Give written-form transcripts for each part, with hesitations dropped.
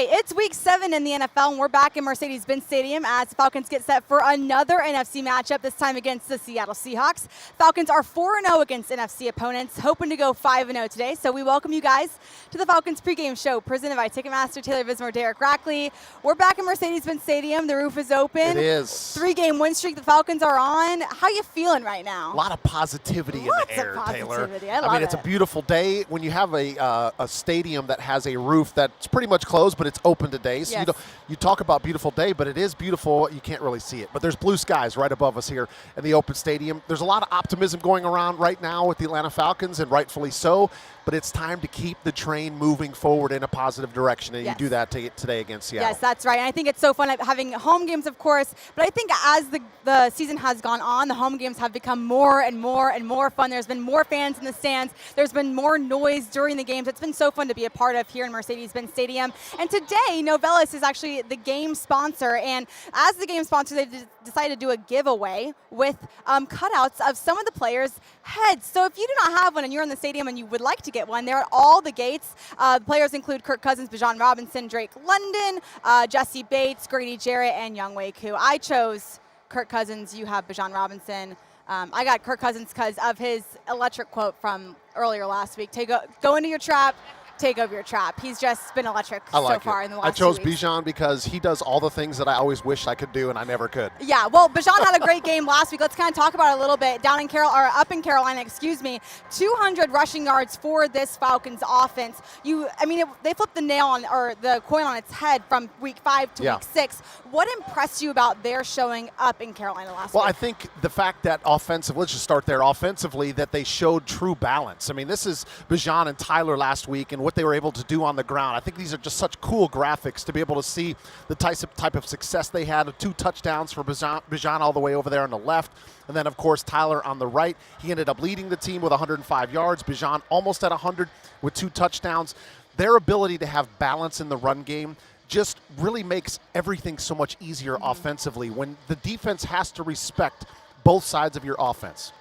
It's week 7 in the NFL, and we're back in Mercedes Benz Stadium as the Falcons get set for another NFC matchup, this time against the Seattle Seahawks. Falcons are 4-0 against NFC opponents, hoping to go 5-0 today. So we welcome you guys to the Falcons pregame show, presented by Ticketmaster, Taylor Vismor, Derek Rackley. We're back in Mercedes Benz Stadium. The roof is open. It is. 3-game win streak the Falcons are on. How you feeling right now? A lot of positivity in the air, Taylor. I mean, it's a beautiful day when you have a stadium that has a roof that's pretty much closed, but it's open today. So Yes. you talk about beautiful day, but it is beautiful. You can't really see it. But there's blue skies right above us here in the open stadium. There's a lot of optimism going around right now with the Atlanta Falcons, and rightfully so. But it's time to keep the train moving forward in a positive direction, and Yes. you do that today against Seattle. Yes, that's right. And I think it's so fun having home games, of course. But I think as the season has gone on, the home games have become more and more and more fun. There's been more fans in the stands. There's been more noise during the games. It's been so fun to be a part of here in Mercedes Benz Stadium. And today, Novelis is actually the game sponsor. And as the game sponsor, they decided to do a giveaway with cutouts of some of the players' heads. So if you do not have one and you're in the stadium and you would like to get one, they're at all the gates. The players include Kirk Cousins, Bijan Robinson, Drake London, Jesse Bates, Grady Jarrett, and Younghoe Koo. I chose Kirk Cousins. You have Bijan Robinson. I got Kirk Cousins because of his electric quote from earlier last week. Go into your trap. Take over your trap. He's just been electric so far in the last I chose 2 weeks. Bijan because he does all the things that I always wished I could do and I never could. Yeah, well, Bijan had a great game last week. Let's kind of talk about it a little bit. Up in Carolina, 200 rushing yards for this Falcons offense. They flipped the coin on its head from week 5 to week 6. What impressed you about their showing up in Carolina last week? Well, I think the fact that let's just start there offensively, that they showed true balance. I mean, this is Bijan and Tyler last week and what they were able to do on the ground. I think these are just such cool graphics to be able to see the type of success they had. 2 touchdowns for Bijan all the way over there on the left. And then, of course, Tyler on the right. He ended up leading the team with 105 yards. Bijan almost at 100 with 2 touchdowns. Their ability to have balance in the run game just really makes everything so much easier offensively when the defense has to respect both sides of your offense.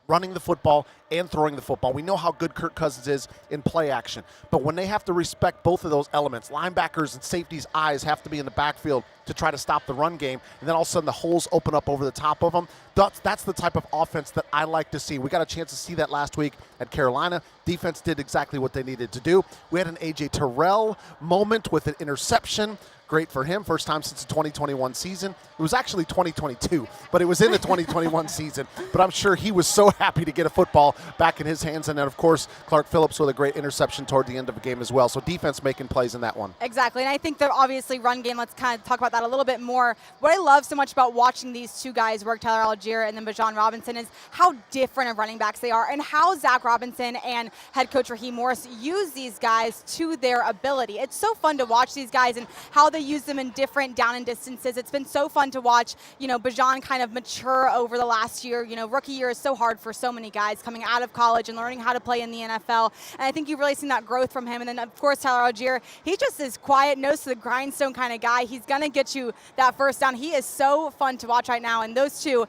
running the football and throwing the football. We know how good Kirk Cousins is in play action. But when they have to respect both of those elements, linebackers and safeties' eyes have to be in the backfield to try to stop the run game, and then all of a sudden the holes open up over the top of them. That's the type of offense that I like to see. We got a chance to see that last week at Carolina. Defense did exactly what they needed to do. We had an A.J. Terrell moment with an interception. Great for him. First time since the 2021 season. It was actually 2022, but it was in the 2021 season. But I'm sure he was so happy to get a football back in his hands. And then, of course, Clark Phillips with a great interception toward the end of the game as well. So defense making plays in that one. Exactly. And I think that obviously run game, let's kind of talk about that a little bit more. What I love so much about watching these two guys work, Tyler Algier and then Bijan Robinson, is how different of running backs they are and how Zach Robinson and head coach Raheem Morris use these guys to their ability. It's so fun to watch these guys and how they use them in different down and distances. It's been so fun to watch, Bijan kind of mature over the last year. Rookie year is so hard for so many guys coming out of college and learning how to play in the NFL. And I think you've really seen that growth from him. And then, of course, Tyler Algier, he just is quiet, nose to the grindstone kind of guy. He's going to get you that first down. He is so fun to watch right now. And those two,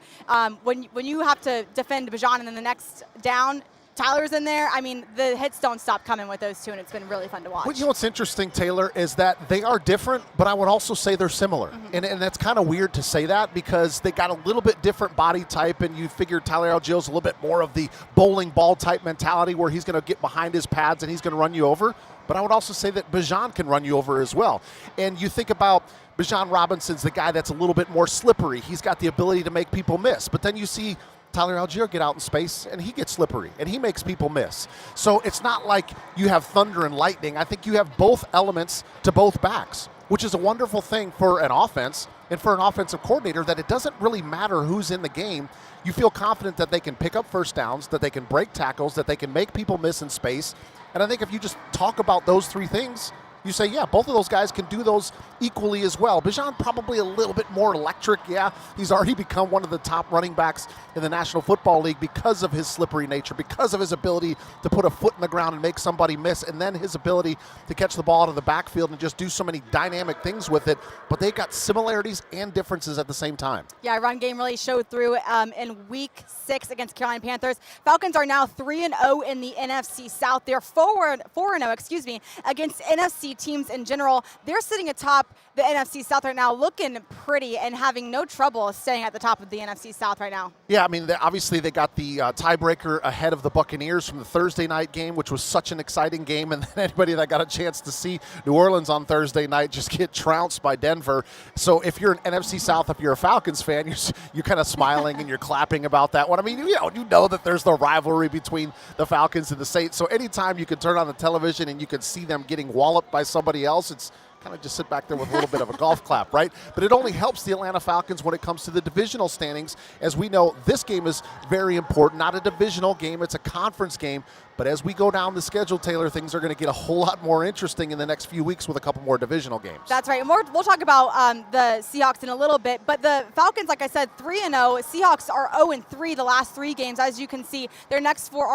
when you have to defend Bijan and then the next down, Tyler's in there. I mean, the hits don't stop coming with those two, and it's been really fun to watch. Well, what's interesting, Taylor, is that they are different, but I would also say they're similar. Mm-hmm. And that's kind of weird to say that because they got a little bit different body type, and you figure Tyler Algier's a little bit more of the bowling ball type mentality where he's going to get behind his pads and he's going to run you over. But I would also say that Bijan can run you over as well. And you think about Bijan Robinson's the guy that's a little bit more slippery. He's got the ability to make people miss. But then you see Tyler Algier get out in space, and he gets slippery, and he makes people miss. So it's not like you have thunder and lightning. I think you have both elements to both backs, which is a wonderful thing for an offense and for an offensive coordinator, that it doesn't really matter who's in the game. You feel confident that they can pick up first downs, that they can break tackles, that they can make people miss in space. And I think if you just talk about those three things, you say, yeah, both of those guys can do those equally as well. Bijan probably a little bit more electric. Yeah, he's already become one of the top running backs in the National Football League because of his slippery nature, because of his ability to put a foot in the ground and make somebody miss, and then his ability to catch the ball out of the backfield and just do so many dynamic things with it. But they've got similarities and diffedifferences at the same time. Yeah, run game really showed through in Week 6 against Carolina Panthers. Falcons are now 3-0 in the NFC South. They're 4-0, against NFC teams in general. They're sitting atop the NFC South right now, looking pretty and having no trouble staying at the top of the NFC South right now. Yeah, I mean, obviously they got the tiebreaker ahead of the Buccaneers from the Thursday night game, which was such an exciting game. And then anybody that got a chance to see New Orleans on Thursday night just get trounced by Denver. So if you're an NFC South, if you're a Falcons fan, you're kind of smiling and you're clapping about that one. I mean, you know that there's the rivalry between the Falcons and the Saints. So anytime you can turn on the television and you can see them getting walloped by somebody else, it's kind of just sit back there with a little bit of a golf clap, right? But it only helps the Atlanta Falcons when it comes to the divisional standings. As we know, this game is very important. Not a divisional game, it's a conference game. But as we go down the schedule, Taylor, things are going to get a whole lot more interesting in the next few weeks with a couple more divisional games. That's right. And we'll talk about the Seahawks in a little bit. But the Falcons, like I said, 3-0. Seahawks are 0-3 the last 3 games. As you can see, our next four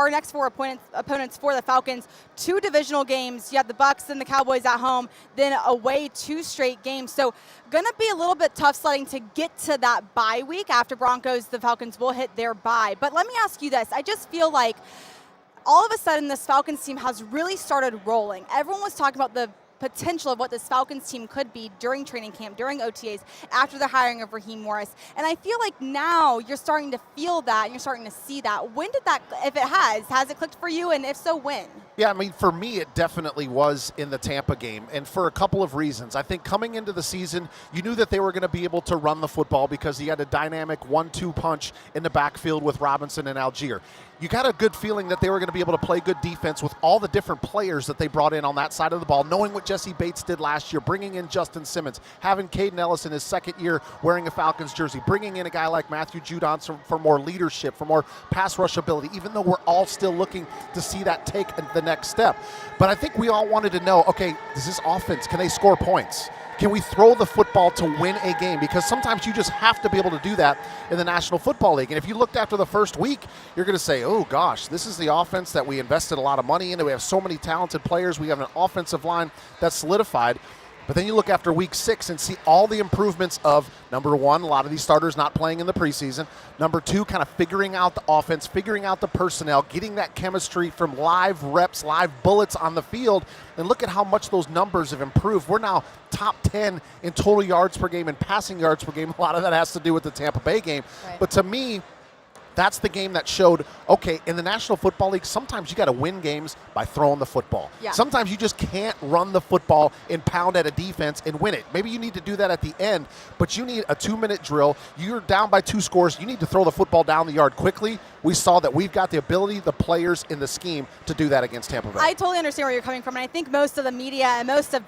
opponents for the Falcons, 2 divisional games. You have the Bucs and the Cowboys at home, then away 2 straight games. So going to be a little bit tough sledding to get to that bye week. After Broncos, the Falcons will hit their bye. But let me ask you this. I just feel like all of a sudden, this Falcons team has really started rolling. Everyone was talking about the potential of what this Falcons team could be during training camp, during OTAs, after the hiring of Raheem Morris. And I feel like now you're starting to feel that, and you're starting to see that. When did that, if it has it clicked for you? And if so, when? Yeah, I mean, for me, it definitely was in the Tampa game, and for a couple of reasons. I think coming into the season, you knew that they were going to be able to run the football because you had a dynamic 1-2 punch in the backfield with Robinson and Algier. You got a good feeling that they were going to be able to play good defense with all the different players that they brought in on that side of the ball, knowing what Jesse Bates did last year, bringing in Justin Simmons, having Caden Ellis in his second year wearing a Falcons jersey, bringing in a guy like Matthew Judon for more leadership, for more pass rush ability, even though we're all still looking to see that take the next step. But I think we all wanted to know, okay, is this offense, can they score points? Can we throw the football to win a game? Because sometimes you just have to be able to do that in the National Football League. And if you looked after the first week, you're going to say, oh, gosh, this is the offense that we invested a lot of money in. We have so many talented players. We have an offensive line that's solidified. But then you look after week 6 and see all the improvements of, number 1, a lot of these starters not playing in the preseason. Number 2, kind of figuring out the offense, figuring out the personnel, getting that chemistry from live reps, live bullets on the field. And look at how much those numbers have improved. We're now top 10 in total yards per game and passing yards per game. A lot of that has to do with the Tampa Bay game. Right. But to me, that's the game that showed, okay, in the National Football League, sometimes you got to win games by throwing the football. Yeah. Sometimes you just can't run the football and pound at a defense and win it. Maybe you need to do that at the end, but you need a 2-minute drill. You're down by 2 scores. You need to throw the football down the yard quickly. We saw that we've got the ability, the players in the scheme to do that against Tampa Bay. I totally understand where you're coming from, and I think most of the media and most of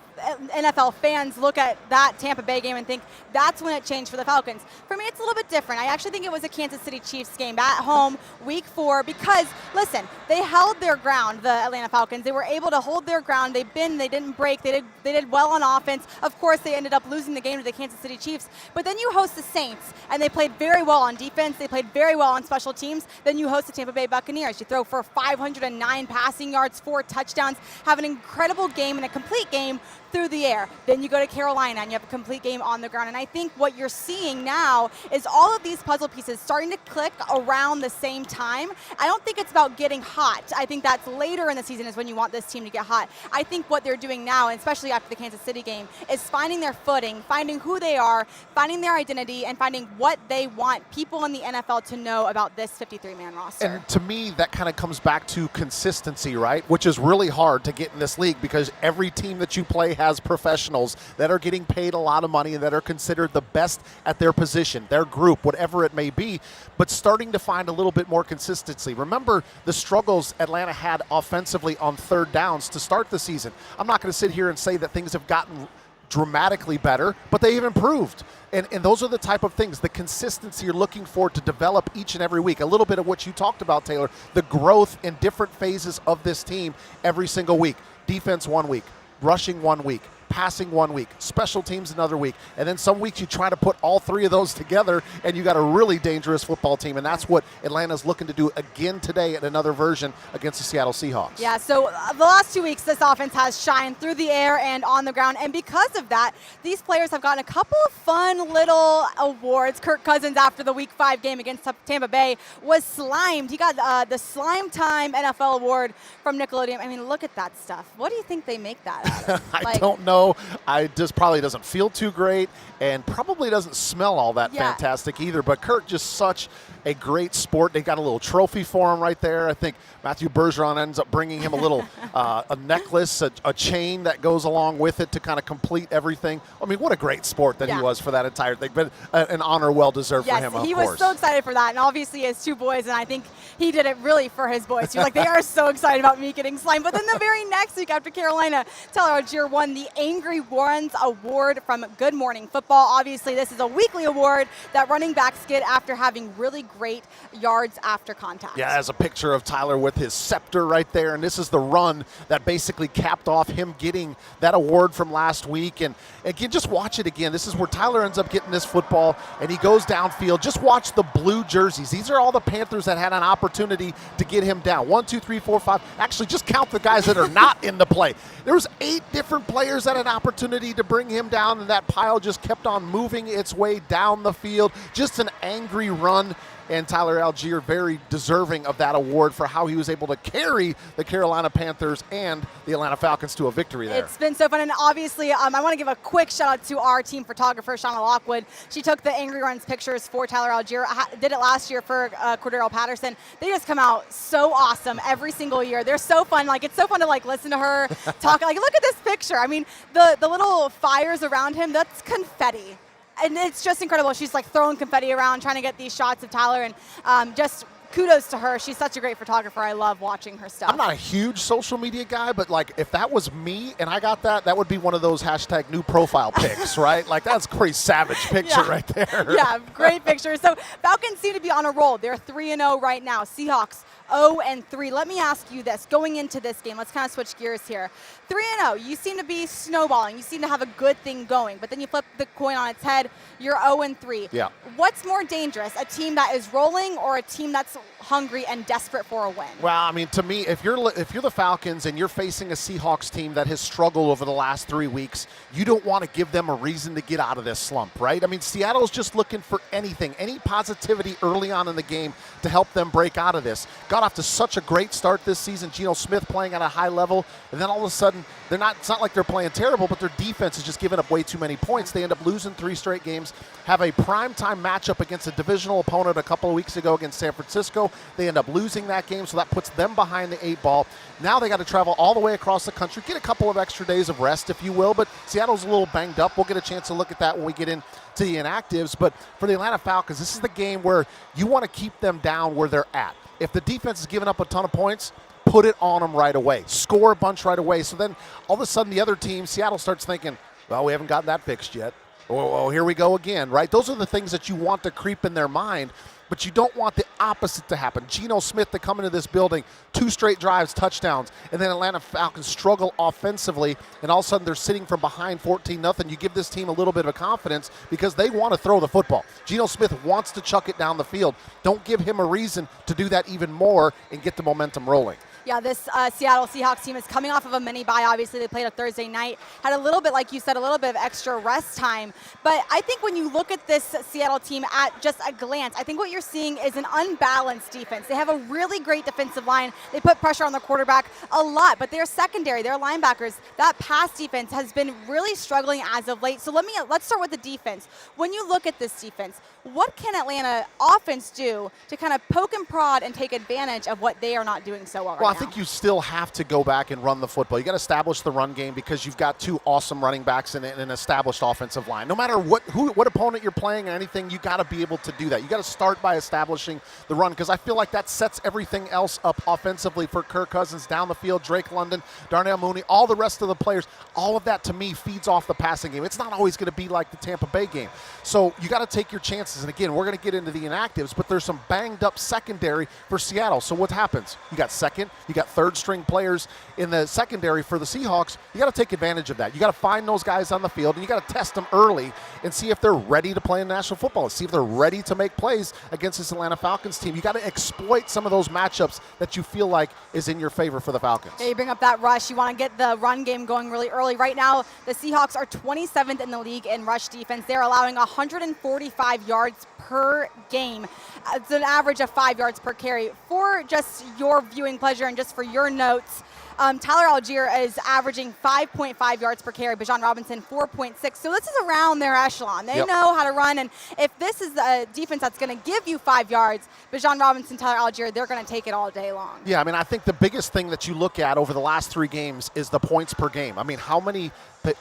NFL fans look at that Tampa Bay game and think that's when it changed for the Falcons. For me, it's a little bit different. I actually think it was a Kansas City Chiefs game at home, week 4, because, listen, they held their ground, the Atlanta Falcons. They were able to hold their ground. They didn't break. They did well on offense. Of course, they ended up losing the game to the Kansas City Chiefs, but then you host the Saints, and they played very well on defense. They played very well on special teams. Then you host the Tampa Bay Buccaneers. You throw for 509 passing yards, 4 touchdowns, have an incredible game and a complete game through the air. Then you go to Carolina and you have a complete game on the ground. And I think what you're seeing now is all of these puzzle pieces starting to click around the same time. I don't think it's about getting hot. I think that's later in the season is when you want this team to get hot. I think what they're doing now, and especially after the Kansas City game, is finding their footing, finding who they are, finding their identity, and finding what they want people in the NFL to know about this 53-man roster. And to me, that kind of comes back to consistency, right? Which is really hard to get in this league because every team that you play has professionals that are getting paid a lot of money and that are considered the best at their position, their group, whatever it may be, but starting to find a little bit more consistency. Remember the struggles Atlanta had offensively on 3rd downs to start the season. I'm not going to sit here and say that things have gotten dramatically better, but they've improved. And those are the type of things, the consistency you're looking for to develop each and every week. A little bit of what you talked about, Taylor, the growth in different phases of this team every single week. Defense 1 week, rushing 1 week, passing 1 week, special teams another week, and then some weeks you try to put all 3 of those together and you got a really dangerous football team, and that's what Atlanta's looking to do again today at another version against the Seattle Seahawks. Yeah, so the last 2 weeks this offense has shined through the air and on the ground, and because of that, these players have gotten a couple of fun little awards. Kirk Cousins, after the Week 5 game against Tampa Bay, was slimed. He got the Slime Time NFL award from Nickelodeon. I mean, look at that stuff. What do you think they make that out of? I don't know. I just probably doesn't feel too great and probably doesn't smell all that fantastic either. But Kirk, just such a great sport. They got a little trophy for him right there. I think Matthew Bergeron ends up bringing him a little a necklace, a chain that goes along with it to kind of complete everything. I mean, what a great sport that he was for that entire thing. But an honor well deserved for him, of course. He was so excited for that. And obviously he has 2 boys, and I think he did it really for his boys. He was like, they are so excited about me getting slimed. But then the very next week after Carolina, Taylor Algier won the Angry Ones Award from Good Morning Football. Obviously, this is a weekly award that running backs get after having really great yards after contact. Yeah, as a picture of Tyler with his scepter right there, and this is the run that basically capped off him getting that award from last week. And again, just watch it again. This is where Tyler ends up getting this football, and he goes downfield. Just watch the blue jerseys. These are all the Panthers that had an opportunity to get him down. 1, 2, 3, 4, 5. Actually, just count the guys that are not in the play. There was 8 different players that had an opportunity to bring him down, and that pile just kept on moving its way down the field. Just an angry run. And Tyler Algier very deserving of that award for how he was able to carry the Carolina Panthers and the Atlanta Falcons to a victory there. It's been so fun, and obviously I want to give a quick shout out to our team photographer, Shauna Lockwood. She took the Angry Runs pictures for Tyler Algier. Did it last year for Cordero Patterson. They just come out so awesome every single year. They're so fun. Like, it's so fun to like listen to her talk. Like, look at this picture. I mean, the little fires around him, that's confetti. And it's just incredible. She's like throwing confetti around, trying to get these shots of Tyler, and just kudos to her. She's such a great photographer. I love watching her stuff. I'm not a huge social media guy, but like if that was me and I got that, that would be one of those hashtag new profile pics, right? Like that's a pretty savage picture right there. Yeah, great picture. So Falcons seem to be on a roll. They're 3-0 right now. Seahawks 0-3. Let me ask you this. Going into this game, let's kind of switch gears here. 3-0, you seem to be snowballing. You seem to have a good thing going, but then you flip the coin on its head, you're 0-3. Yeah. What's more dangerous, a team that is rolling or a team that's hungry and desperate for a win? Well, I mean, to me, if you're the Falcons and you're facing a Seahawks team that has struggled over the last 3 weeks, you don't want to give them a reason to get out of this slump, right? I mean, Seattle's just looking for anything, any positivity early on in the game to help them break out of this. Got off to such a great start this season. Geno Smith playing at a high level, and then all of a sudden, it's not like they're playing terrible, but their defense is just giving up way too many points. They end up losing 3 straight games, have a primetime matchup against a divisional opponent a couple of weeks ago against San Francisco. They end up losing that game, so that puts them behind the 8 ball. Now they got to travel all the way across the country, get a couple of extra days of rest, if you will, but Seattle's a little banged up. We'll get a chance to look at that when we get into the inactives, but for the Atlanta Falcons, this is the game where you want to keep them down where they're at. If the defense is giving up a ton of points, put it on them right away. Score a bunch right away. So then all of a sudden the other team, Seattle, starts thinking, well, we haven't gotten that fixed yet. Oh, here we go again, right? Those are the things that you want to creep in their mind, but you don't want the opposite to happen. Geno Smith to come into this building, 2 straight drives, touchdowns, and then Atlanta Falcons struggle offensively, and all of a sudden they're sitting from behind 14-0. You give this team a little bit of confidence because they want to throw the football. Geno Smith wants to chuck it down the field. Don't give him a reason to do that even more and get the momentum rolling. Yeah, this Seattle Seahawks team is coming off of a mini bye. Obviously, they played a Thursday night, had a little bit, like you said, a little bit of extra rest time. But I think when you look at this Seattle team at just a glance, I think what you're seeing is an unbalanced defense. They have a really great defensive line. They put pressure on the quarterback a lot, but their secondary, their linebackers, that pass defense has been really struggling as of late. So let's start with the defense. When you look at this defense, what can Atlanta offense do to kind of poke and prod and take advantage of what they are not doing so well right now? I think you still have to go back and run the football. You got to establish the run game because you've got 2 awesome running backs and an established offensive line. No matter what opponent you're playing or anything, you got to be able to do that. You got to start by establishing the run because I feel like that sets everything else up offensively for Kirk Cousins down the field, Drake London, Darnell Mooney, all the rest of the players. All of that to me feeds off the passing game. It's not always going to be like the Tampa Bay game. So you got to take your chances. And again, we're going to get into the inactives, but there's some banged up secondary for Seattle. So what happens? You got second, you got third string players in the secondary for the Seahawks. You got to take advantage of that. You got to find those guys on the field, and you got to test them early and see if they're ready to play in national football, see if they're ready to make plays against this Atlanta Falcons team. You got to exploit some of those matchups that you feel like is in your favor for the Falcons. Yeah, you bring up that rush. You want to get the run game going really early. Right now, the Seahawks are 27th in the league in rush defense. They're allowing 145 yards per game. It's an average of 5 yards per carry. For just your viewing pleasure and just for your notes, Tyler Algier is averaging 5.5 yards per carry. Bijan Robinson, 4.6. So this is around their echelon. They know how to run, and if this is a defense that's going to give you 5 yards, Bijan Robinson, Tyler Algier, they're going to take it all day long. Yeah, I mean, I think the biggest thing that you look at over the last 3 games is the points per game. I mean, how many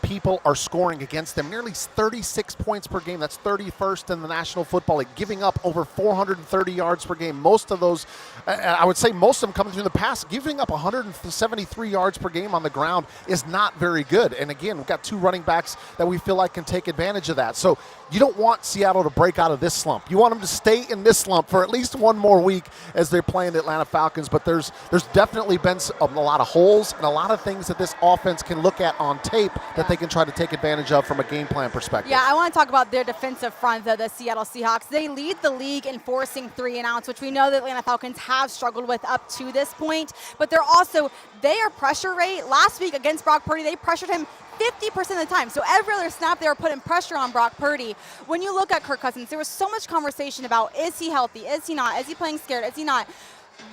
people are scoring against them? Nearly 36 points per game. That's 31st in the National Football League, giving up over 430 yards per game. Most of those, I would say most of them coming through the pass, giving up 173 yards per game on the ground is not very good. And again, we've got 2 running backs that we feel like can take advantage of that. So you don't want Seattle to break out of this slump. You want them to stay in this slump for at least one more week as they're playing the Atlanta Falcons. But there's definitely been a lot of holes and a lot of things that this offense can look at on tape that they can try to take advantage of from a game plan perspective. Yeah, I want to talk about their defensive front, the Seattle Seahawks. They lead the league in forcing 3 and outs, which we know the Atlanta Falcons have struggled with up to this point. But their pressure rate, last week against Brock Purdy, they pressured him 50% of the time. So every other snap, they were putting pressure on Brock Purdy. When you look at Kirk Cousins, there was so much conversation about, is he healthy? Is he not? Is he playing scared? Is he not?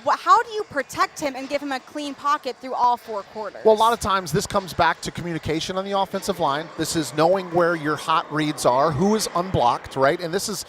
How do you protect him and give him a clean pocket through all 4 quarters? Well, a lot of times this comes back to communication on the offensive line. This is knowing where your hot reads are, who is unblocked, right? And this is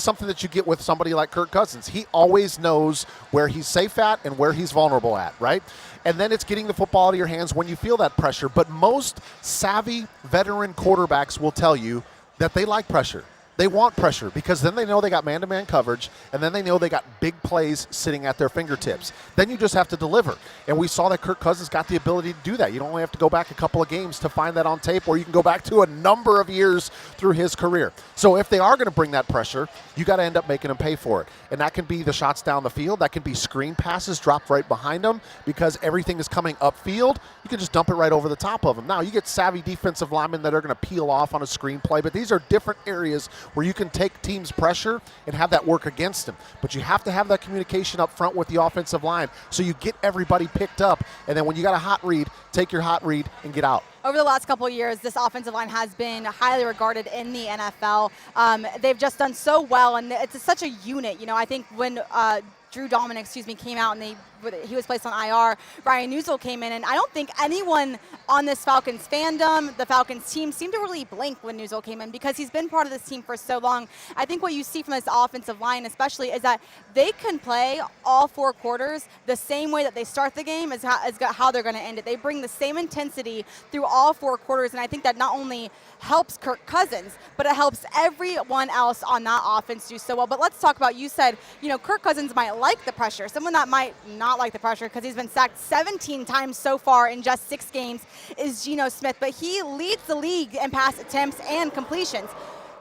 something that you get with somebody like Kirk Cousins. He always knows where he's safe at and where he's vulnerable at, right? And then it's getting the football out of your hands when you feel that pressure. But most savvy veteran quarterbacks will tell you that they like pressure. They want pressure because then they know they got man-to-man coverage, and then they know they got big plays sitting at their fingertips. Then you just have to deliver. And we saw that Kirk Cousins got the ability to do that. You don't only have to go back a couple of games to find that on tape, or you can go back to a number of years through his career. So if they are going to bring that pressure, you got to end up making them pay for it. And that can be the shots down the field. That can be screen passes dropped right behind them because everything is coming upfield. You can just dump it right over the top of them. Now, you get savvy defensive linemen that are going to peel off on a screen play, but these are different areas where you can take teams' pressure and have that work against them. But you have to have that communication up front with the offensive line so you get everybody picked up, and then when you got a hot read, take your hot read and get out. Over the last couple of years, this offensive line has been highly regarded in the NFL. They've just done so well, and it's such a unit. You know, I think when Drew Dominic, came out and he was placed on IR, Ryan Newsel came in, and I don't think anyone on this Falcons fandom, the Falcons team, seemed to really blink when Newsel came in because he's been part of this team for so long. I think what you see from this offensive line especially is that they can play all 4 quarters the same way that they start the game as how they're going to end it. They bring the same intensity through all 4 quarters, and I think that not only helps Kirk Cousins, but it helps everyone else on that offense do so well. But let's talk about, you said, you know, Kirk Cousins might like the pressure. Someone that might not like the pressure because he's been sacked 17 times so far in just 6 games is Geno Smith, but he leads the league in pass attempts and completions.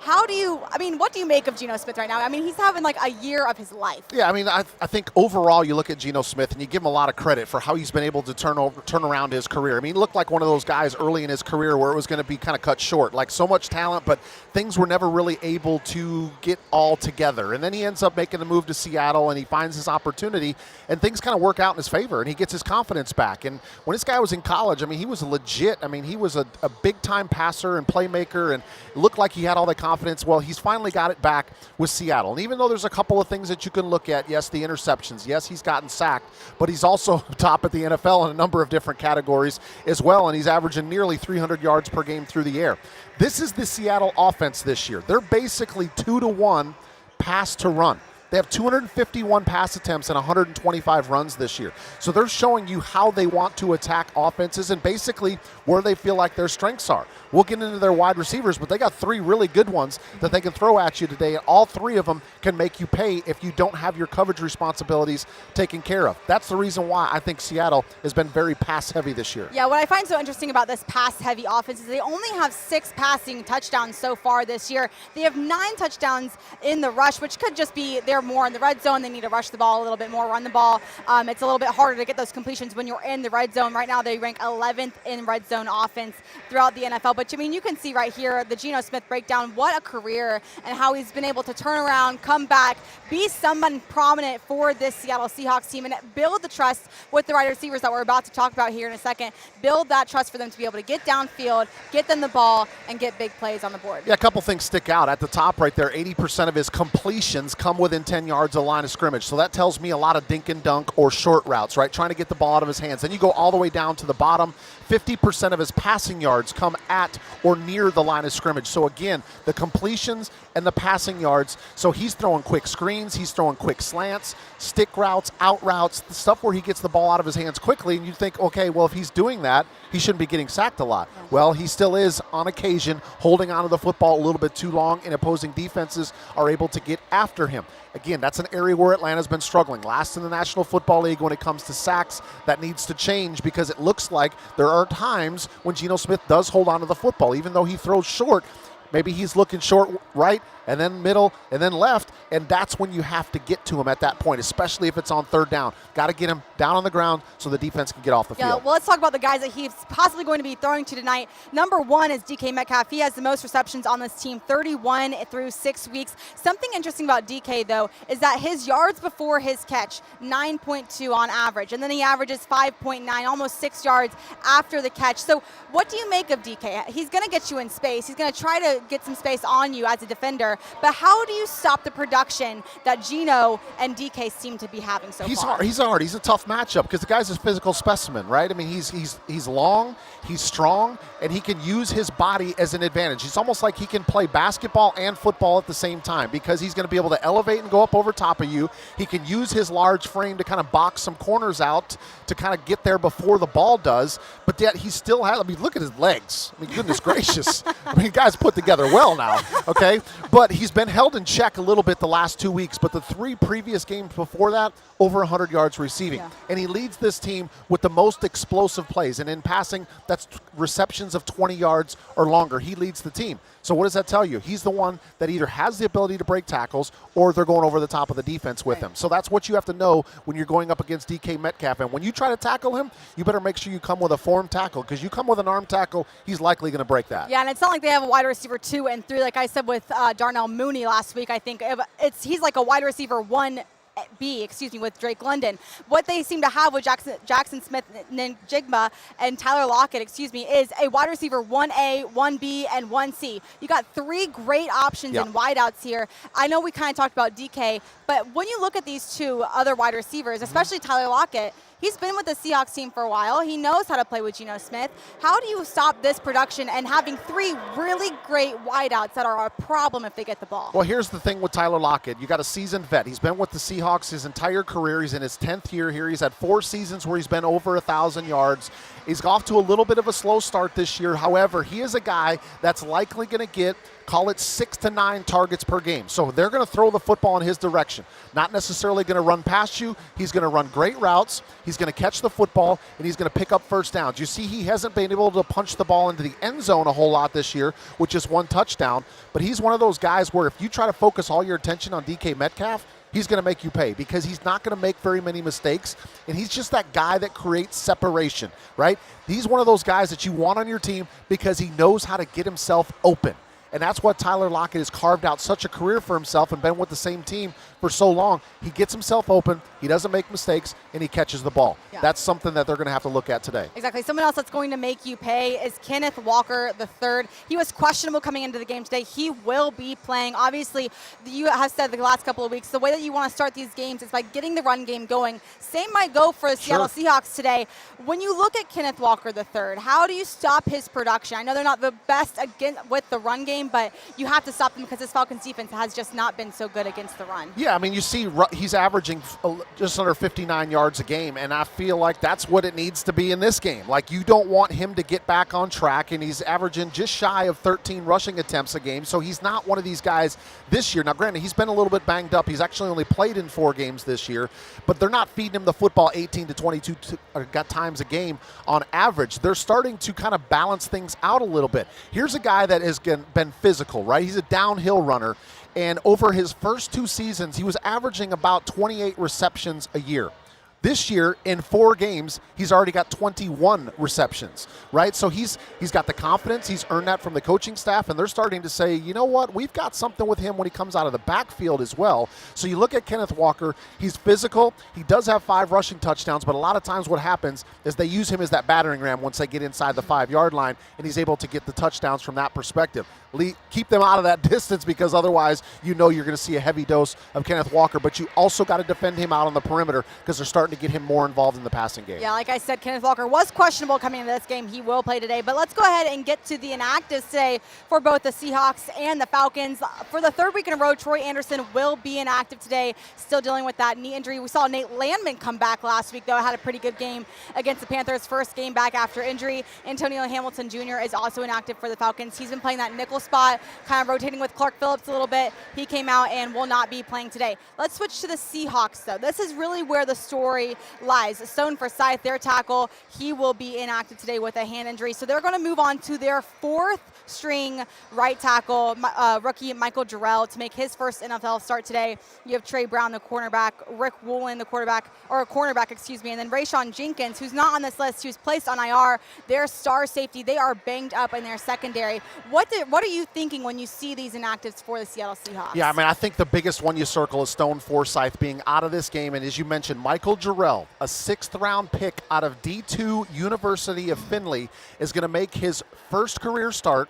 What do you make of Geno Smith right now? I mean, he's having like a year of his life. Yeah, I mean, I think overall you look at Geno Smith and you give him a lot of credit for how he's been able to turn around his career. I mean, he looked like one of those guys early in his career where it was going to be kind of cut short, like so much talent, but things were never really able to get all together. And then he ends up making the move to Seattle and he finds his opportunity and things kind of work out in his favor and he gets his confidence back. And when this guy was in college, I mean, he was legit. I mean, he was a big-time passer and playmaker and it looked like he had all the confidence. Well, he's finally got it back with Seattle. And even though there's a couple of things that you can look at, yes, the interceptions, yes, he's gotten sacked, but he's also top at the NFL in a number of different categories as well, and he's averaging nearly 300 yards per game through the air. This is the Seattle offense this year. They're basically 2-to-1 pass to run. They have 251 pass attempts and 125 runs this year. So they're showing you how they want to attack offenses and basically where they feel like their strengths are. We'll get into their wide receivers, but they got 3 really good ones that they can throw at you today, and all 3 of them can make you pay if you don't have your coverage responsibilities taken care of. That's the reason why I think Seattle has been very pass-heavy this year. Yeah, what I find so interesting about this pass-heavy offense is they only have 6 passing touchdowns so far this year. They have 9 touchdowns in the rush, which could just be they're more in the red zone. They need to rush the ball a little bit more, run the ball. It's a little bit harder to get those completions when you're in the red zone. Right now, they rank 11th in red zone offense throughout the NFL. But, I mean, you can see right here the Geno Smith breakdown. What a career and how he's been able to turn around, come back, be someone prominent for this Seattle Seahawks team and build the trust with the wide receivers that we're about to talk about here in a second. Build that trust for them to be able to get downfield, get them the ball, and get big plays on the board. Yeah, a couple things stick out. At the top right there, 80% of his completions come within 10 yards of the line of scrimmage. So that tells me a lot of dink and dunk or short routes, right? Trying to get the ball out of his hands. Then you go all the way down to the bottom. 50% of his passing yards come at or near the line of scrimmage. So again, the completions and the passing yards. So he's throwing quick screens, he's throwing quick slants, stick routes, out routes, the stuff where he gets the ball out of his hands quickly. And you think, okay, well, if he's doing that, he shouldn't be getting sacked a lot. Well, he still is on occasion holding onto the football a little bit too long, and opposing defenses are able to get after him. Again, that's an area where Atlanta's been struggling. Last in the National Football League when it comes to sacks. That needs to change because it looks like there are times when Geno Smith does hold on to the football. Even though he throws short, maybe he's looking short right and then middle and then left, and that's when you have to get to him at that point, especially if it's on third down. Got to get him down on the ground so the defense can get off the field. Well, let's talk about the guys that he's possibly going to be throwing to tonight. Number 1 is DK Metcalf. He has the most receptions on this team, 31 through 6 weeks. Something interesting about DK, though, is that his yards before his catch, 9.2 on average, and then he averages 5.9, almost 6 yards after the catch. So what do you make of DK? He's going to get you in space. He's going to try to get some space on you as a defender. But how do you stop the production that Geno and DK seem to be having so far? He's hard. He's a tough matchup because the guy's a physical specimen, right? I mean, he's long, he's strong, and he can use his body as an advantage. It's almost like he can play basketball and football at the same time because he's going to be able to elevate and go up over top of you. He can use his large frame to kind of box some corners out to kind of get there before the ball does, but yet he still has, I mean, look at his legs. I mean, goodness gracious. I mean, guys put together together well now, okay? But he's been held in check a little bit the last 2 weeks, but the 3 previous games before that, over 100 yards receiving. Yeah. And he leads this team with the most explosive plays. And in passing, that's receptions of 20 yards or longer. He leads the team. So what does that tell you? He's the one that either has the ability to break tackles or they're going over the top of the defense with him. So that's what you have to know when you're going up against DK Metcalf. And when you try to tackle him, you better make sure you come with a form tackle, because you come with an arm tackle, he's likely going to break that. Yeah, and it's not like they have a wide receiver 2 and 3. Like I said with Darnell Mooney last week, I think he's like a wide receiver 1B, with Drake London. What they seem to have with Jackson Smith, Njigba, and Tyler Lockett, is a wide receiver 1A, 1B, and 1C. You got 3 great options in wideouts here. I know we kind of talked about DK, but when you look at these 2 other wide receivers, especially Tyler Lockett, he's been with the Seahawks team for a while. He knows how to play with Geno Smith. How do you stop this production and having 3 really great wideouts that are a problem if they get the ball? Well, here's the thing with Tyler Lockett. You got a seasoned vet. He's been with the Seahawks his entire career. He's in his 10th year here. He's had 4 seasons where he's been over 1,000 yards. He's off to a little bit of a slow start this year. However, he is a guy that's likely going to get, call it 6 to 9 targets per game. So they're going to throw the football in his direction. Not necessarily going to run past you. He's going to run great routes. He's going to catch the football, and he's going to pick up first downs. You see, he hasn't been able to punch the ball into the end zone a whole lot this year with just 1 touchdown. But he's one of those guys where if you try to focus all your attention on DK Metcalf, he's going to make you pay, because he's not going to make very many mistakes, and he's just that guy that creates separation, right? He's one of those guys that you want on your team because he knows how to get himself open. And that's what Tyler Lockett has carved out such a career for himself and been with the same team for so long. He gets himself open, he doesn't make mistakes, and he catches the ball. Yeah. That's something that they're going to have to look at today. Exactly. Someone else that's going to make you pay is Kenneth Walker III. He was questionable coming into the game today. He will be playing. Obviously, you have said the last couple of weeks, the way that you want to start these games is by getting the run game going. Same might go for the Seattle Seahawks today. When you look at Kenneth Walker III, how do you stop his production? I know they're not the best with the run game, but you have to stop them because this Falcons defense has just not been so good against the run. Yeah, I mean, you see he's averaging just under 59 yards a game, and I feel like that's what it needs to be in this game. Like, you don't want him to get back on track, and he's averaging just shy of 13 rushing attempts a game, so he's not one of these guys this year. Now, granted, he's been a little bit banged up. He's actually only played in 4 games this year, but they're not feeding him the football 18 to 22 times a game on average. They're starting to kind of balance things out a little bit. Here's a guy that has been physical, right? He's a downhill runner, and over his first 2 seasons, he was averaging about 28 receptions a year. This year, in 4 games, he's already got 21 receptions, right? So he's got the confidence. He's earned that from the coaching staff, and they're starting to say, you know what, we've got something with him when he comes out of the backfield as well. So you look at Kenneth Walker, he's physical. He does have 5 rushing touchdowns, but a lot of times what happens is they use him as that battering ram once they get inside the 5-yard line, and he's able to get the touchdowns from that perspective. Keep them out of that distance, because otherwise you know you're going to see a heavy dose of Kenneth Walker, but you also got to defend him out on the perimeter because they're starting to get him more involved in the passing game. Yeah, like I said, Kenneth Walker was questionable coming into this game. He will play today, but let's go ahead and get to the inactives today for both the Seahawks and the Falcons. For the 3rd week in a row, Troy Anderson will be inactive today, still dealing with that knee injury. We saw Nate Landman come back last week, though. Had a pretty good game against the Panthers, first game back after injury. Antonio Hamilton Jr. is also inactive for the Falcons. He's been playing that nickel spot, kind of rotating with Clark Phillips a little bit. He came out and will not be playing today. Let's switch to the Seahawks, though. This is really where the story lies. Stone Forsythe, their tackle, he will be inactive today with a hand injury. So they're going to move on to their 4th string right tackle, rookie Michael Jarrell, to make his first NFL start today. You have Trey Brown, the cornerback, Rick Woolen, the cornerback, and then Rayshon Jenkins, who's not on this list, who's placed on IR. Their star safety, they are banged up in their secondary. What are you thinking when you see these inactives for the Seattle Seahawks? Yeah, I mean, I think the biggest one you circle is Stone Forsythe being out of this game, and as you mentioned, Michael Jarrell, a 6th-round pick out of D2 University of Findlay, is going to make his first career start.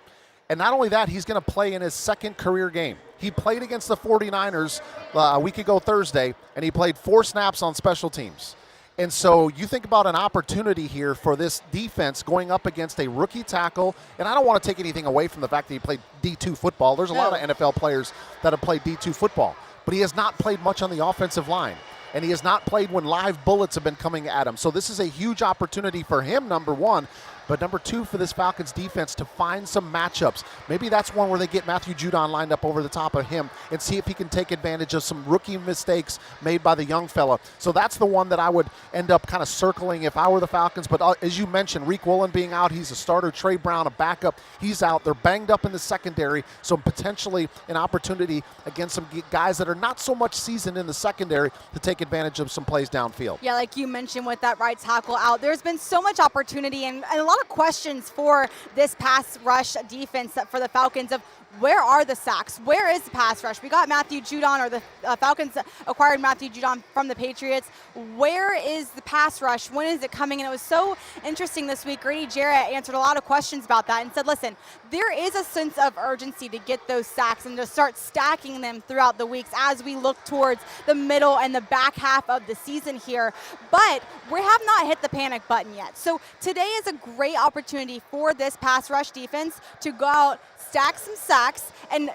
And not only that, he's going to play in his 2nd career game. He played against the 49ers a week ago Thursday, and he played 4 snaps on special teams. And so you think about an opportunity here for this defense going up against a rookie tackle. And I don't want to take anything away from the fact that he played D2 football. There's a lot of NFL players that have played D2 football. But he has not played much on the offensive line. And he has not played when live bullets have been coming at him. So this is a huge opportunity for him, number one. but number two for this Falcons defense to find some matchups. Maybe that's one where they get Matthew Judon lined up over the top of him and see if he can take advantage of some rookie mistakes made by the young fella. So that's the one that I would end up kind of circling if I were the Falcons. But as you mentioned, Reek Woolen being out, he's a starter. Trey Brown, a backup, he's out. They're banged up in the secondary, so potentially an opportunity against some guys that are not so much seasoned in the secondary to take advantage of some plays downfield. Yeah, like you mentioned with that right tackle out, there's been so much opportunity and a lot of questions for this pass rush defense for the Falcons of where are the sacks? Where is the pass rush? We got Matthew Judon, or the Falcons acquired Matthew Judon from the Patriots. Where is the pass rush? When is it coming? And it was so interesting this week. Grady Jarrett answered a lot of questions about that and said, listen, there is a sense of urgency to get those sacks and to start stacking them throughout the weeks as we look towards the middle and the back half of the season here. But we have not hit the panic button yet. So today is a great opportunity for this pass rush defense to go out, stack some sacks, and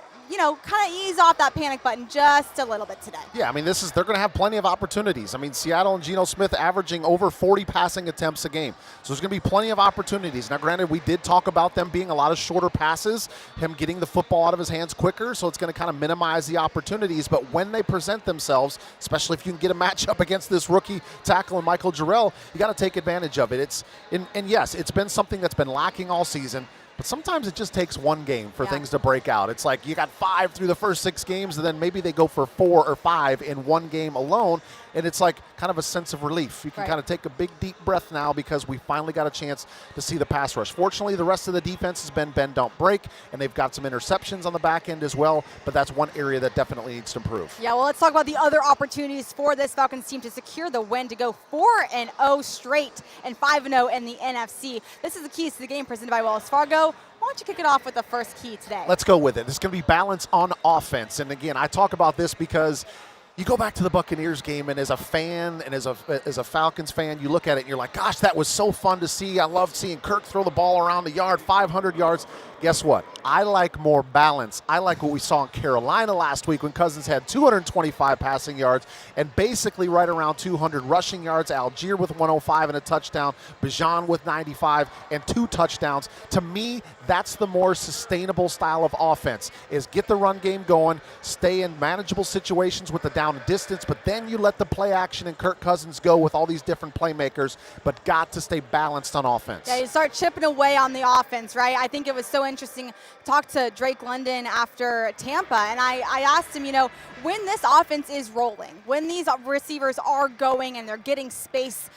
kind of ease off that panic button just a little bit today. Yeah, I mean, they're going to have plenty of opportunities. I mean, Seattle and Geno Smith averaging over 40 passing attempts a game. So there's going to be plenty of opportunities. Now, granted, we did talk about them being a lot of shorter passes, him getting the football out of his hands quicker, so it's going to kind of minimize the opportunities. But when they present themselves, especially if you can get a matchup against this rookie tackle and Michael Jarrell, you got to take advantage of it. And yes, it's been something that's been lacking all season. But sometimes it just takes one game for things to break out. It's like you got 5 through the first 6 games, and then maybe they go for 4 or 5 in one game alone, and it's like kind of a sense of relief. You can kind of take a big, deep breath now because we finally got a chance to see the pass rush. Fortunately, the rest of the defense has been bend, don't break, and they've got some interceptions on the back end as well, but that's one area that definitely needs to improve. Yeah, well, let's talk about the other opportunities for this Falcons team to secure the win, to go 4-0 straight and 5-0 in the NFC. This is the keys to the game presented by Wells Fargo. Why don't you kick it off with the first key today? Let's go with it. It's going to be balance on offense. And again, I talk about this because you go back to the Buccaneers game, and as a fan and as a Falcons fan, you look at it and you're like, gosh, that was so fun to see. I loved seeing Kirk throw the ball around the yard, 500 yards. Guess what? I like more balance. I like what we saw in Carolina last week when Cousins had 225 passing yards and basically right around 200 rushing yards. Algier with 105 and a touchdown. Bijan with 95 and 2 touchdowns. To me, that's the more sustainable style of offense, is get the run game going, stay in manageable situations with the down and distance, but then you let the play action and Kirk Cousins go with all these different playmakers, but got to stay balanced on offense. Yeah, you start chipping away on the offense, right? I think it was so interesting. Talked to Drake London after Tampa, and I asked him, when this offense is rolling, when these receivers are going and they're getting space,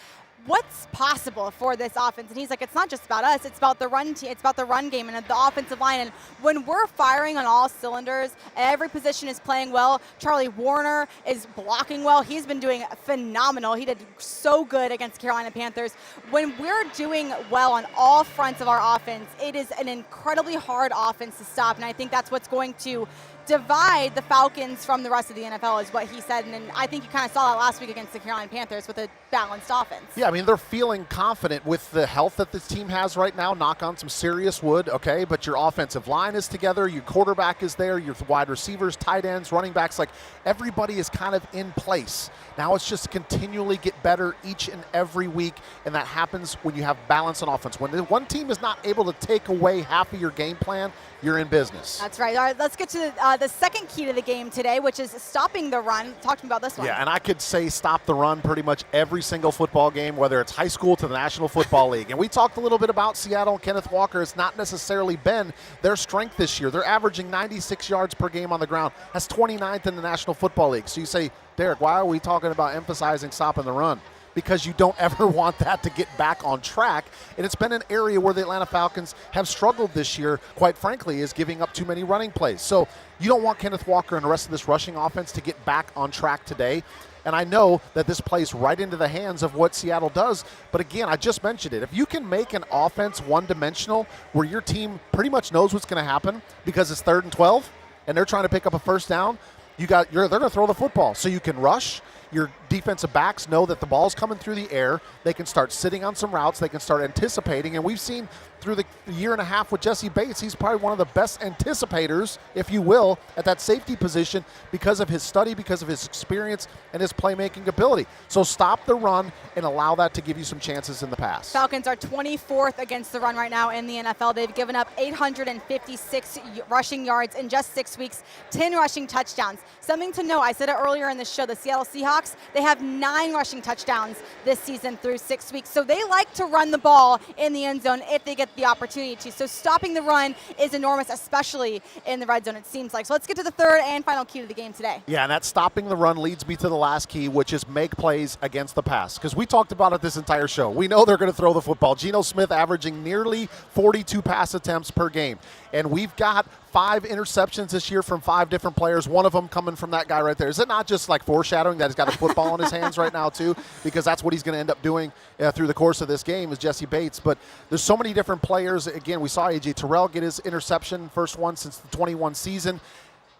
what's possible for this offense? And he's like, it's not just about us, it's about the run team, it's about the run game and the offensive line. And when we're firing on all cylinders, every position is playing well. Charlie Warner is blocking well. He's been doing phenomenal. He did so good against Carolina Panthers. When we're doing well on all fronts of our offense, it is an incredibly hard offense to stop. And I think that's what's going to divide the Falcons from the rest of the NFL, is what he said. And I think you kind of saw that last week against the Carolina Panthers with a balanced offense. Yeah, I mean, they're feeling confident with the health that this team has right now. Knock on some serious wood, okay? But your offensive line is together. Your quarterback is there. Your wide receivers, tight ends, running backs, like everybody is kind of in place. Now it's just continually get better each and every week, and that happens when you have balance on offense. When one team is not able to take away half of your game plan, you're in business. That's right. All right, let's get to the second key to the game today, which is stopping the run. Talk to me about this one. Yeah, and I could say stop the run pretty much every single football game, whether it's high school to the National Football League. And we talked a little bit about Seattle and Kenneth Walker. It's not necessarily been their strength this year. They're averaging 96 yards per game on the ground. That's 29th in the National Football League. So you say, Derek, why are we talking about emphasizing stopping the run? Because you don't ever want that to get back on track. And it's been an area where the Atlanta Falcons have struggled this year, quite frankly, is giving up too many running plays. So you don't want Kenneth Walker and the rest of this rushing offense to get back on track today. And I know that this plays right into the hands of what Seattle does. But again, I just mentioned it. If you can make an offense one-dimensional where your team pretty much knows what's going to happen because it's 3rd and 12 and they're trying to pick up a first down, they're going to throw the football. So you can rush. Your defensive backs know that the ball's coming through the air. They can start sitting on some routes. They can start anticipating. And we've seen through the year and a half with Jesse Bates, he's probably one of the best anticipators, if you will, at that safety position because of his study, because of his experience, and his playmaking ability. So stop the run and allow that to give you some chances in the pass. Falcons are 24th against the run right now in the NFL. They've given up 856 rushing yards in just 6 weeks, 10 rushing touchdowns. Something to note, I said it earlier in the show, the Seattle Seahawks, they have 9 rushing touchdowns this season through 6 weeks. So they like to run the ball in the end zone if they get the opportunity to. So stopping the run is enormous, especially in the red zone, it seems like. So let's get to the third and final key to the game today. Yeah, and that stopping the run leads me to the last key, which is make plays against the pass. Because we talked about it this entire show. We know they're going to throw the football. Geno Smith averaging nearly 42 pass attempts per game. And we've got 5 interceptions this year from 5 different players, one of them coming from that guy right there. Is it not just like foreshadowing that he's got a football in his hands right now too? Because that's what he's going to end up doing through the course of this game is Jesse Bates. But there's so many different players. Again, we saw A.J. Terrell get his interception, first one since the 21 season.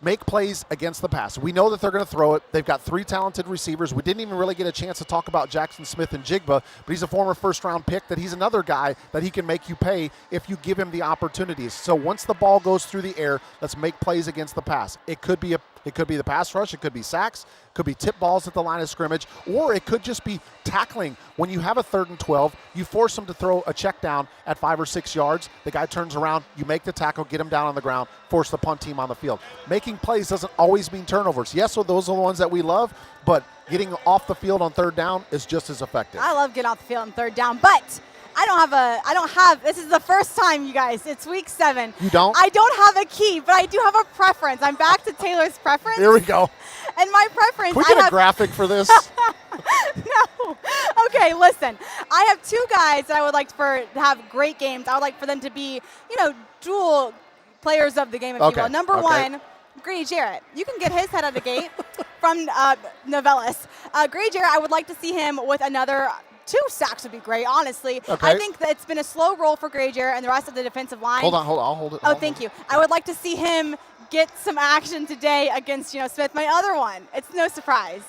Make plays against the pass. We know that they're going to throw it. They've got 3 talented receivers. We didn't even really get a chance to talk about Jackson Smith and Jigba, but he's a former first-round pick that he's another guy that he can make you pay if you give him the opportunities. So once the ball goes through the air, let's make plays against the pass. It could be the pass rush. It could be sacks. It could be tip balls at the line of scrimmage. Or it could just be tackling. When you have a 3rd and 12, you force him to throw a check down at 5 or 6 yards. The guy turns around. You make the tackle, get him down on the ground, force the punt team on the field. Making plays doesn't always mean turnovers. Yes, so those are the ones that we love, but getting off the field on 3rd down is just as effective. I love getting off the field on 3rd down, but this is the first time, you guys. It's week 7. You don't? I don't have a key, but I do have a preference. I'm back to Taylor's preference. Here we go. And my preference. Can we get a graphic for this? No. Okay, listen. I have 2 guys that I would like to have great games. I would like for them to be, dual players of the game, if you will. Number 1, Grady Jarrett. You can get his head out of the gate from Novellis. Grady Jarrett, I would like to see him with another 2 sacks would be great, honestly. Okay. I think that it's been a slow roll for Grady Jarrett and the rest of the defensive line. Hold on. I'll hold it. Oh, thank you. I would like to see him get some action today against Smith. My other one, it's no surprise,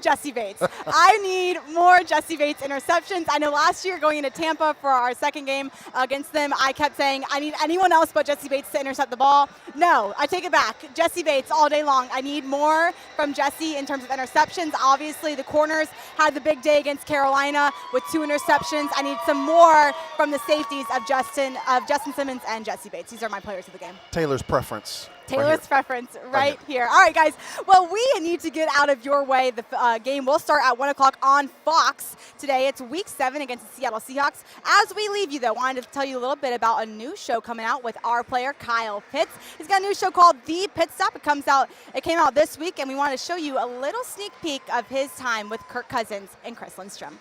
Jesse Bates. I need more Jesse Bates interceptions. I know last year going into Tampa for our second game against them, I kept saying I need anyone else but Jesse Bates to intercept the ball. No, I take it back. Jesse Bates all day long. I need more from Jesse in terms of interceptions. Obviously, the corners had the big day against Carolina with 2 interceptions. I need some more from the safeties of Justin Simmons and Jesse Bates. These are my players of the game. Taylor's preference. Taylor's preference right here. All right, guys. Well, we need to get out of your way. The game will start at 1 o'clock on Fox today. It's week 7 against the Seattle Seahawks. As we leave you, though, I wanted to tell you a little bit about a new show coming out with our player, Kyle Pitts. He's got a new show called The Pit Stop. It came out this week, and we want to show you a little sneak peek of his time with Kirk Cousins and Chris Lindstrom.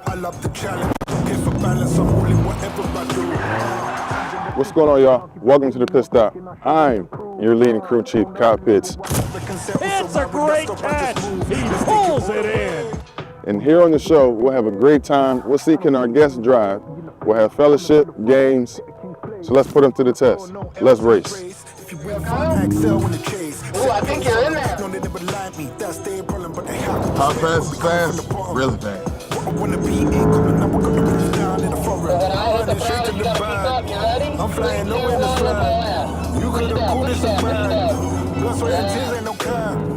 I love the challenge. If a balance, I'm only whatever I do. What's going on, y'all? Welcome to the Pit Stop. I'm your leading crew chief, Kyle Pitts. It's a great catch. He pulls it in. And here on the show, we'll have a great time. We'll see can our guests drive. We'll have fellowship, games. So let's put them to the test. Let's race. Oh, I think you're in there. How fast is fast? Really fast. When I hit the ground, you gotta keep up. You ready? I'm flying low in the sky. You could have pulled this around. Plus, where it is ain't no kind.